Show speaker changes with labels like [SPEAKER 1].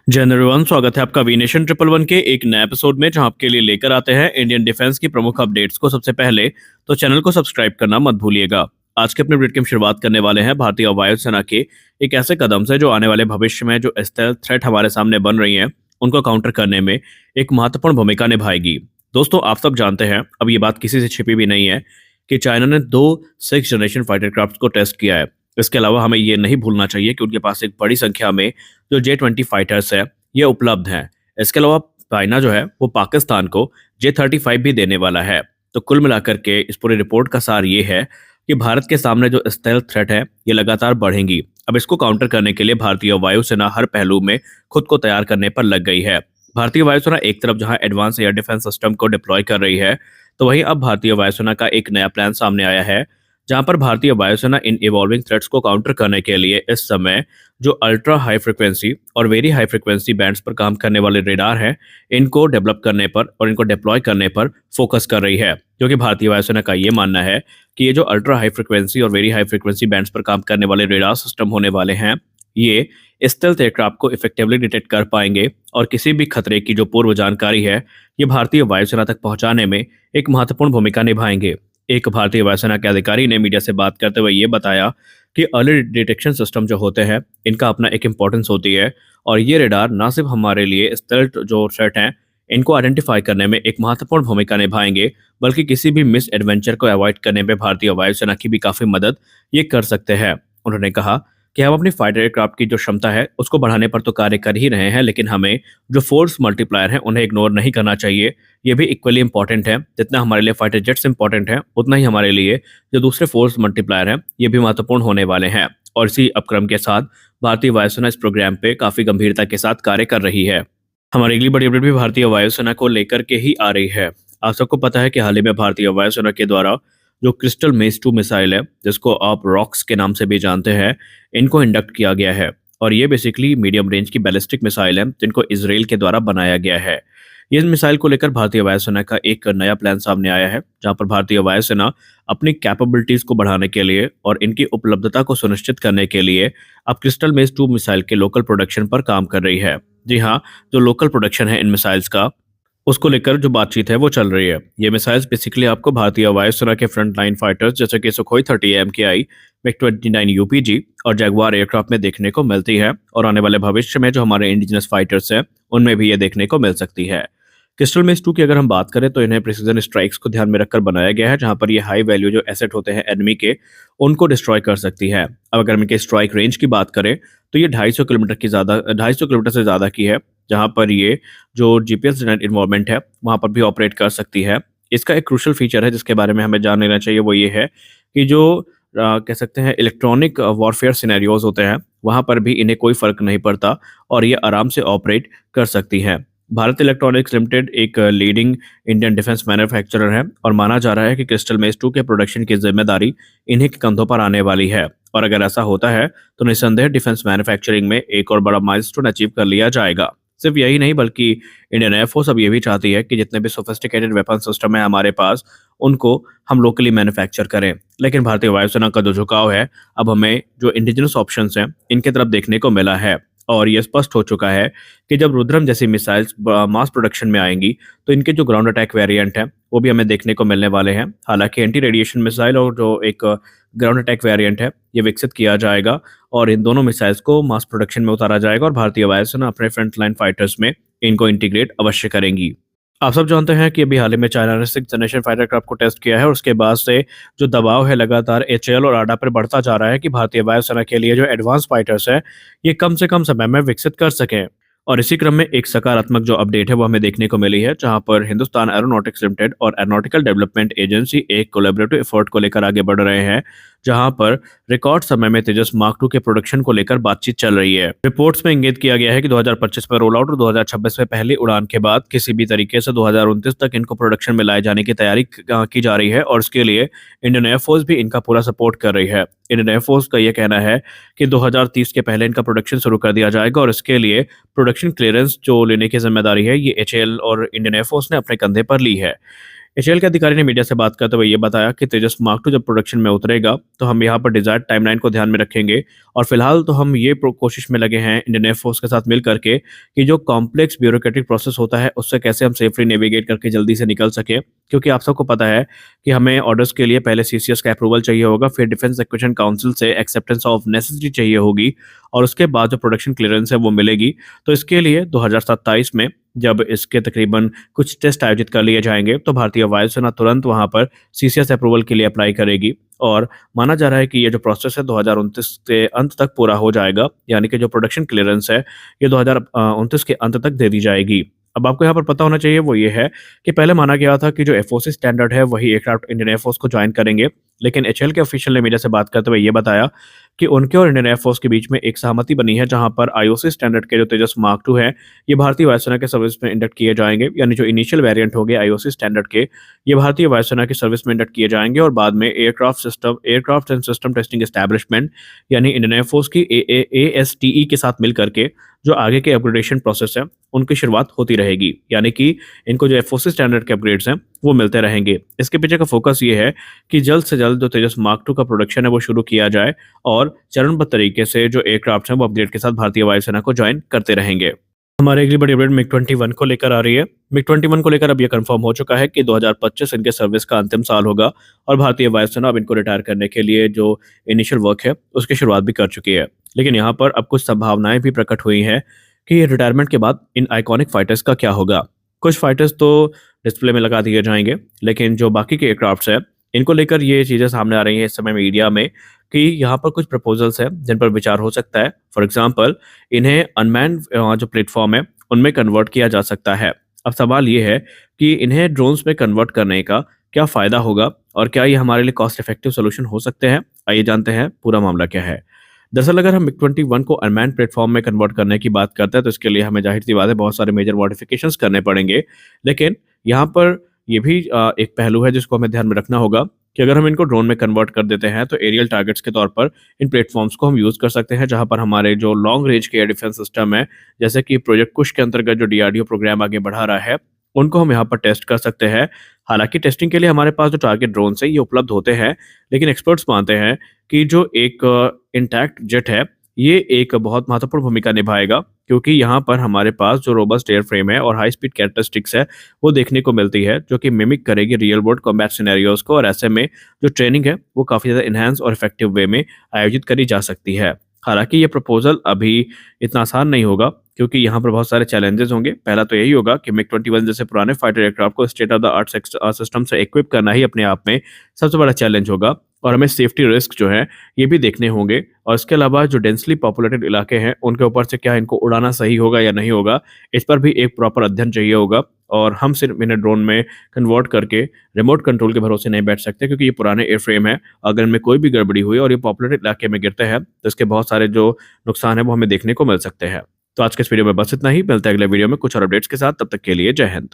[SPEAKER 1] General one स्वागत है आपका वीनेशन ट्रिपल वन के एक नए एपिसोड में जहां आपके लिए लेकर आते हैं इंडियन डिफेंस की प्रमुख अपडेट्स को सबसे पहले। तो चैनल को सब्सक्राइब करना मत भूलिएगा। आज के अपने अपडेट की हम शुरुआत करने वाले हैं भारतीय वायुसेना के एक ऐसे कदम से जो आने वाले भविष्य में जो स्टेल्थ थ्रेट हमारे सामने बन रही हैं उनको काउंटर करने में एक महत्वपूर्ण भूमिका निभाएगी। दोस्तों, आप सब जानते हैं, अब ये बात किसी से छिपी भी नहीं है कि चाइना ने 2 6th जनरेशन फाइटर क्राफ्ट को टेस्ट किया है। इसके अलावा हमें ये नहीं भूलना चाहिए कि उनके पास एक बड़ी संख्या में जो J-20 फाइटर्स है ये उपलब्ध हैं। इसके अलावा चाइना जो है वो पाकिस्तान को J-35 भी देने वाला है। तो कुल मिलाकर के इस पूरी रिपोर्ट का सार ये है कि भारत के सामने जो स्टेल्थ थ्रेट है ये लगातार बढ़ेंगी। अब इसको काउंटर करने के लिए भारतीय वायुसेना हर पहलू में खुद को तैयार करने पर लग गई है। भारतीय वायुसेना एक तरफ जहां एडवांस एयर डिफेंस सिस्टम को डिप्लॉय कर रही है, तो वहीं अब भारतीय वायुसेना का एक नया प्लान सामने आया है जहां पर भारतीय वायुसेना इन इवॉल्विंग थ्रेट्स को काउंटर करने के लिए इस समय जो अल्ट्रा हाई फ्रिक्वेंसी और वेरी हाई फ्रिक्वेंसी बैंड्स पर काम करने वाले रेडार हैं इनको डेवलप करने पर और इनको डिप्लॉय करने पर फोकस कर रही है। क्योंकि भारतीय वायुसेना का ये मानना है कि ये जो अल्ट्रा हाई फ्रिक्वेंसी और वेरी हाई फ्रिक्वेंसी बैंड्स पर काम करने वाले रेडार सिस्टम होने वाले हैं ये स्टेल्थ एयरक्राफ्ट को इफेक्टिवली डिटेक्ट कर पाएंगे और किसी भी खतरे की जो पूर्व जानकारी है ये भारतीय वायुसेना तक पहुंचाने में एक महत्वपूर्ण भूमिका निभाएंगे। एक भारतीय वायुसेना के अधिकारी ने मीडिया से बात करते हुए ये बताया कि अर्ली डिटेक्शन सिस्टम जो होते हैं इनका अपना एक इम्पोर्टेंस होती है और ये रेडार ना सिर्फ हमारे लिए स्टेल्थ जो थ्रेट हैं इनको आइडेंटिफाई करने में एक महत्वपूर्ण भूमिका निभाएंगे, बल्कि किसी भी मिस एडवेंचर को अवॉइड करने में भारतीय वायुसेना की भी काफ़ी मदद ये कर सकते हैं। उन्होंने कहा कि हम अपनी फाइटर एयरक्राफ्ट की जो क्षमता है उसको बढ़ाने पर तो कार्य कर ही रहे हैं, लेकिन हमें जो फोर्स मल्टीप्लायर हैं उन्हें इग्नोर नहीं करना चाहिए। ये भी इक्वली इंपॉर्टेंट है। जितना हमारे लिए फाइटर जेट्स इंपॉर्टेंट है उतना ही हमारे लिए जो दूसरे फोर्स मल्टीप्लायर हैं ये भी महत्वपूर्ण होने वाले हैं। और इसी उपक्रम के साथ भारतीय वायुसेना इस प्रोग्राम पे काफ़ी गंभीरता के साथ कार्य कर रही है। हमारी अगली बड़ी अपडेट भी भारतीय वायुसेना को लेकर के ही आ रही है। आप सबको पता है कि हाल ही में भारतीय वायुसेना के द्वारा जो क्रिस्टल मेस 2 मिसाइल है जिसको आप रॉक्स के नाम से भी जानते हैं, इनको इंडक्ट किया गया है। और ये बेसिकली मीडियम रेंज की बैलिस्टिक मिसाइल है जिनको इसराइल के द्वारा बनाया गया है। ये मिसाइल को लेकर भारतीय वायुसेना का एक नया प्लान सामने आया है जहां पर भारतीय वायुसेना अपनी कैपेबिलिटीज को बढ़ाने के लिए और इनकी उपलब्धता को सुनिश्चित करने के लिए अब क्रिस्टल मेस 2 मिसाइल के लोकल प्रोडक्शन पर काम कर रही है। जी हाँ, जो लोकल प्रोडक्शन है इन मिसाइल्स का उसको लेकर जो बातचीत है वो चल रही है। ये मिसाइल्स बेसिकली आपको भारतीय वायुसेना के फ्रंट लाइन फाइटर्स जैसे कि सुखोई 30 MKI, MiG-29 UPG और जगुआर एयरक्राफ्ट में देखने को मिलती है और आने वाले भविष्य में जो हमारे इंडिजिनस फाइटर्स हैं उनमें भी ये देखने को मिल सकती है। क्रिस्टल मेस 2 की अगर हम बात करें तो इन्हें प्रिसीजन स्ट्राइक्स को ध्यान में रखकर बनाया गया है जहां पर ये हाई वैल्यू जो एसेट होते हैं एनिमी के उनको डिस्ट्रॉय कर सकती है। अब अगर हम इनके स्ट्राइक रेंज की बात करें तो ये 250 किलोमीटर से ज़्यादा की है, जहां पर ये जो जीपीएस इन्वॉल्वमेंट है वहां पर भी ऑपरेट कर सकती है। इसका एक क्रूशल फीचर है जिसके बारे में हमें जान लेना चाहिए, वो ये है कि जो कह सकते हैं इलेक्ट्रॉनिक वॉरफेयर सिनेरियोज होते हैं वहां पर भी इन्हें कोई फर्क नहीं पड़ता और ये आराम से ऑपरेट कर सकती हैं। भारत इलेक्ट्रॉनिक्स लिमिटेड एक लीडिंग इंडियन डिफेंस मैन्युफैक्चरर है और माना जा रहा है कि क्रिस्टल मेस 2 के प्रोडक्शन की जिम्मेदारी इन्हीं के कंधों पर आने वाली है। और अगर ऐसा होता है तो निस्संदेह डिफेंस मैन्युफैक्चरिंग में एक और बड़ा माइलस्टोन अचीव कर लिया जाएगा। सिर्फ यही नहीं बल्कि इंडियन एयरफोर्स अब ये भी चाहती है कि जितने भी सोफिस्टिकेटेड वेपन सिस्टम है हमारे पास उनको हम लोकली मैन्युफैक्चर करें। लेकिन भारतीय वायुसेना का जो झुकाव है अब हमें जो इंडिजिनस ऑप्शंस हैं इनके तरफ देखने को मिला है और ये स्पष्ट हो चुका है कि जब रुद्रम जैसी मिसाइल्स मास प्रोडक्शन में आएंगी तो इनके जो ग्राउंड अटैक वेरिएंट हैं वो भी हमें देखने को मिलने वाले हैं। हालांकि एंटी रेडिएशन मिसाइल और जो एक ग्राउंड अटैक वेरिएंट है ये विकसित किया जाएगा और इन दोनों मिसाइल्स को मास प्रोडक्शन में उतारा जाएगा और भारतीय वायुसेना अपने फ्रंट लाइन फाइटर्स में इनको इंटीग्रेट अवश्य करेंगी। आप सब जानते हैं कि अभी हाल ही में चाइना ने 6th जनरेशन फाइटर क्राफ्ट को टेस्ट किया है और उसके बाद से जो दबाव है लगातार एचएएल और आडा पर बढ़ता जा रहा है कि भारतीय वायुसेना के लिए जो एडवांस फाइटर्स है ये कम से कम समय में विकसित कर सकें। और इसी क्रम में एक सकारात्मक जो अपडेट है वो हमें देखने को मिली है जहां पर हिंदुस्तान एरोनॉटिक्स लिमिटेड और एरोनॉटिकल डेवलपमेंट एजेंसी एक कोलैबोरेटिव एफर्ट को लेकर आगे बढ़ रहे हैं जहां पर रिकॉर्ड समय में तेजस मार्क 2 के प्रोडक्शन को लेकर बातचीत चल रही है। रिपोर्ट्स में इंगित किया गया है कि 2025 में रोल आउट और 2026 में पहली उड़ान के बाद किसी भी तरीके से 2029 तक इनको प्रोडक्शन में लाए जाने की तैयारी की जा रही है और इसके लिए इंडियन एयरफोर्स भी इनका पूरा सपोर्ट कर रही है। इंडियन एयरफोर्स का यह कहना है कि 2030 के पहले इनका प्रोडक्शन शुरू कर दिया जाएगा और इसके लिए प्रोडक्शन क्लियरेंस जो लेने की जिम्मेदारी है ये एचएएल और इंडियन एयरफोर्स ने अपने कंधे पर ली है। एचएएल के अधिकारी ने मीडिया से बात करते हुए ये बताया कि तेजस मार्क 2 जब प्रोडक्शन में उतरेगा तो हम यहाँ पर डिजायर्ड टाइमलाइन को ध्यान में रखेंगे और फिलहाल तो हम ये कोशिश में लगे हैं इंडियन एयरफोर्स के साथ मिल करके कि जो कॉम्प्लेक्स ब्यूरोक्रेटिक प्रोसेस होता है उससे कैसे हम सेफली नेविगेट करके जल्दी से निकल सके, क्योंकि आप सबको पता है कि हमें ऑर्डर्स के लिए पहले सीसीएस का अप्रूवल चाहिए होगा, फिर डिफेंस एक्विजिशन काउंसिल से एक्सेप्टेंस ऑफ नेसेसिटी चाहिए होगी और उसके बाद जो प्रोडक्शन क्लियरेंस है वो मिलेगी। तो इसके लिए 2027 में जब इसके तकरीबन कुछ टेस्ट आयोजित कर लिए जाएंगे तो भारतीय वायुसेना तुरंत वहां पर सीसीएस अप्रूवल के लिए अप्लाई करेगी और माना जा रहा है कि ये जो प्रोसेस है 2029 के अंत तक पूरा हो जाएगा, यानी कि जो प्रोडक्शन क्लियरेंस है ये 2029 के अंत तक दे दी जाएगी। अब आपको यहाँ पर पता होना चाहिए वो ये है कि पहले माना गया था कि जो एफओसी स्टैंडर्ड है वही एयरक्राफ्ट इंडियन एयरफोर्स को ज्वाइन करेंगे, लेकिन एचएएल के ऑफिशियल ने मीडिया से बात करते हुए ये बताया कि उनके और इंडियन एयरफोर्स के बीच में एक सहमति बनी है जहां पर आईओसी स्टैंडर्ड के जो तेजस मार्क 2 है ये भारतीय वायुसेना के सर्विस में इंडक्ट किए जाएंगे, यानी जो इनिशियल वेरिएंट होंगे आईओसी स्टैंडर्ड के ये भारतीय वायुसेना की सर्विस में इंडक्ट किए जाएंगे और बाद में aircraft and system testing establishment यानी इंडियन एयरफोर्स की एएसटीई के साथ मिल करके जो आगे के अपग्रेडेशन प्रोसेस है उनकी शुरुआत होती रहेगी, यानी कि इनको जो एफओसी स्टैंडर्ड के अपग्रेड्स हैं वो मिलते रहेंगे। इसके पीछे का फोकस ये है कि जल्द से जल्द जो तेजस मार्क 2 का प्रोडक्शन है वो शुरू किया जाए और चरणबद्ध तरीके से जो एयरक्राफ्ट हैं वो अपग्रेड के साथ भारतीय वायुसेना को ज्वाइन करते रहेंगे। हमारे अगली बड़ी अपडेट मिग 21 को लेकर आ रही है। मिग 21 को लेकर अब यह कंफर्म हो चुका है कि 2025 इनके सर्विस का अंतिम साल होगा और भारतीय वायुसेना अब इनको रिटायर करने के लिए जो इनिशियल वर्क है उसकी शुरुआत भी कर चुकी है। लेकिन यहाँ पर अब कुछ संभावनाएं भी प्रकट हुई हैं कि रिटायरमेंट के बाद इन आइकॉनिक फाइटर्स का क्या होगा। कुछ फाइटर्स तो डिस्प्ले में लगा दिए जाएंगे, लेकिन जो बाकी के एयरक्राफ्ट्स हैं इनको लेकर ये चीज़ें सामने आ रही हैं इस समय मीडिया में कि यहाँ पर कुछ प्रपोजल्स हैं जिन पर विचार हो सकता है। फॉर एग्जांपल इन्हें अनमैन्ड जो प्लेटफॉर्म है उनमें कन्वर्ट किया जा सकता है। अब सवाल ये है कि इन्हें ड्रोन्स में कन्वर्ट करने का क्या फ़ायदा होगा और क्या ये हमारे लिए कॉस्ट इफेक्टिव सोल्यूशन हो सकते हैं। आइए जानते हैं पूरा मामला क्या है। दरअसल अगर हम मिग 21 को अनमैन्ड प्लेटफॉर्म में कन्वर्ट करने की बात करते हैं तो इसके लिए हमें जाहिर सी बात है बहुत सारे मेजर मॉडिफिकेशंस करने पड़ेंगे, लेकिन यहाँ पर ये भी एक पहलू है जिसको हमें ध्यान में रखना होगा कि अगर हम इनको ड्रोन में कन्वर्ट कर देते हैं तो एरियल टारगेट्स के तौर पर इन प्लेटफॉर्म्स को हम यूज़ कर सकते हैं, जहां पर हमारे जो लॉन्ग रेंज के एयर डिफेंस सिस्टम है जैसे कि प्रोजेक्ट कुश के अंतर्गत जो डीआरडीओ प्रोग्राम आगे बढ़ा रहा है उनको हम यहाँ पर टेस्ट कर सकते हैं। हालांकि टेस्टिंग के लिए हमारे पास जो टारगेट ड्रोन्स है ये उपलब्ध होते हैं, लेकिन एक्सपर्ट्स मानते हैं कि जो एक इंटैक्ट जेट है ये एक बहुत महत्वपूर्ण भूमिका निभाएगा, क्योंकि यहाँ पर हमारे पास जो रोबस्ट एयर फ्रेम है और हाई स्पीड कैरेक्टरिस्टिक्स है वो देखने को मिलती है जो कि मिमिक करेगी रियल वर्ल्ड कॉम्बैट सिनेरियोज को, और ऐसे में जो ट्रेनिंग है वो काफ़ी ज़्यादा इन्हांस और इफेक्टिव वे में आयोजित करी जा सकती है। हालांकि ये प्रपोजल अभी इतना आसान नहीं होगा क्योंकि यहाँ पर बहुत सारे चैलेंजेस होंगे। पहला तो यही होगा कि मिग 21 जैसे पुराने फाइटर एयरक्राफ्ट को state of the art system से इक्विप करना ही अपने आप में सबसे बड़ा चैलेंज होगा और हमें सेफ्टी रिस्क जो है ये भी देखने होंगे, और इसके अलावा जो डेंसली पॉपुलेटेड इलाके हैं उनके ऊपर से क्या इनको उड़ाना सही होगा या नहीं होगा, इस पर भी एक प्रॉपर अध्ययन चाहिए होगा। और हम सिर्फ इन्हें ड्रोन में कन्वर्ट करके रिमोट कंट्रोल के भरोसे नहीं बैठ सकते, क्योंकि ये पुराने एयर फ्रेम है, अगर इनमें कोई भी गड़बड़ी हुई और ये पॉपुलेटेड इलाके में गिरते हैं तो इसके बहुत सारे जो नुकसान है वो हमें देखने को मिल सकते हैं। तो आज के इस वीडियो में बस इतना ही, मिलते हैं अगले वीडियो में कुछ और अपडेट्स के साथ। तब तक के लिए जय हिंद।